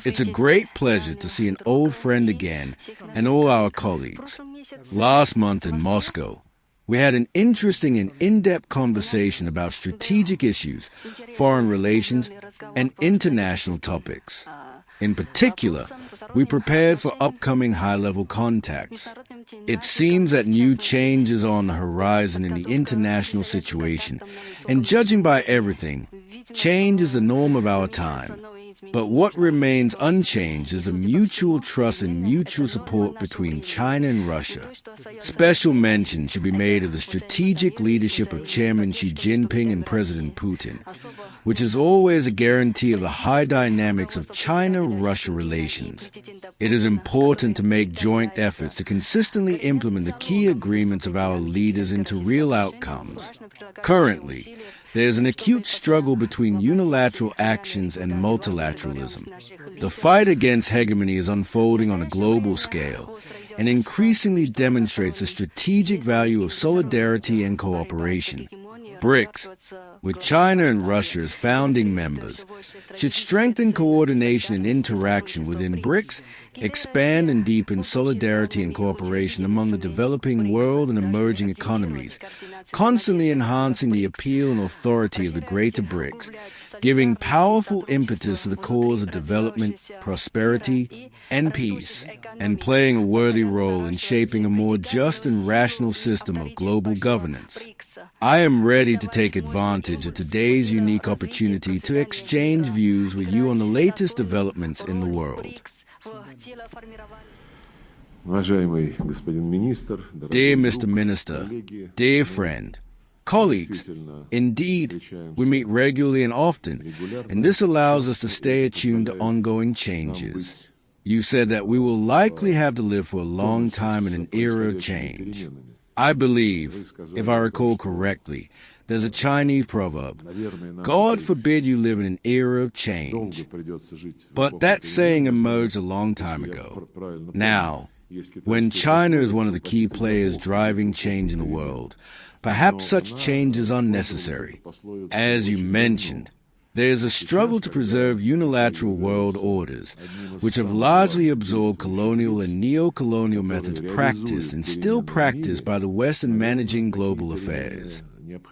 It's a great pleasure to see an old friend again and all our colleagues. Last month in Moscow, we had an interesting and in-depth conversation about strategic issues, foreign relations, and international topics. In particular, we prepared for upcoming high-level contacts. It seems that new changes are on the horizon in the international situation, and judging by everything, change is the norm of our time. But what remains unchanged is the mutual trust and mutual support between China and Russia. Special mention should be made of the strategic leadership of Chairman Xi Jinping and President Putin, which is always a guarantee of the high dynamics of China-Russia relations. It is important to make joint efforts to consistently implement the key agreements of our leaders into real outcomes. Currently, there is an acute struggle between unilateral actions and multilateralism. The fight against hegemony is unfolding on a global scale and increasingly demonstrates the strategic value of solidarity and cooperation. BRICS, with China and Russia as founding members, should strengthen coordination and interaction within BRICS, expand and deepen solidarity and cooperation among the developing world and emerging economies, constantly enhancing the appeal and authority of the greater BRICS, giving powerful impetus to the cause of development, prosperity, and peace, and playing a worthy role in shaping a more just and rational system of global governance. I am ready to take advantage of today's unique opportunity to exchange views with you on the latest developments in the world. Dear Mr. Minister, dear friend, colleagues, indeed, we meet regularly and often, and this allows us to stay attuned to ongoing changes. You said that we will likely have to live for a long time in an era of change. I believe, if I recall correctly, there's a Chinese proverb, God forbid you live in an era of change. But that saying emerged a long time ago. Now, when China is one of the key players driving change in the world, perhaps such change is unnecessary. As you mentioned, there is a struggle to preserve unilateral world orders, which have largely absorbed colonial and neo-colonial methods practiced and still practiced by the West in managing global affairs.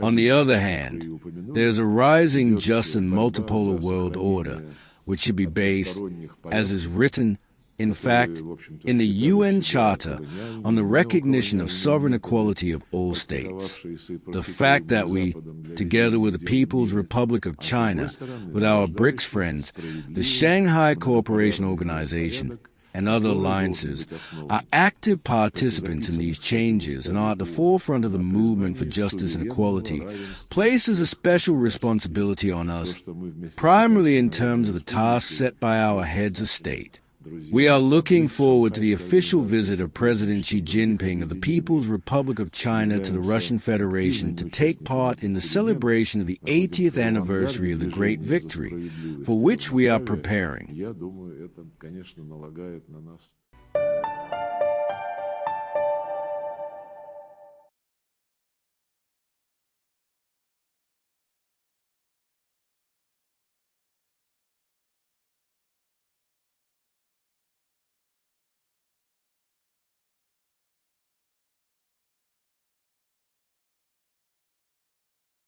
On the other hand, there is a rising just and multipolar world order, which should be based, as is written, in fact, in the UN Charter, on the recognition of sovereign equality of all states. The fact that we, together with the People's Republic of China, with our BRICS friends, the Shanghai Cooperation Organization, and other alliances, are active participants in these changes and are at the forefront of the movement for justice and equality, places a special responsibility on us, primarily in terms of the tasks set by our heads of state. We are looking forward to the official visit of President Xi Jinping of the People's Republic of China to the Russian Federation to take part in the celebration of the 80th anniversary of the Great Victory, for which we are preparing.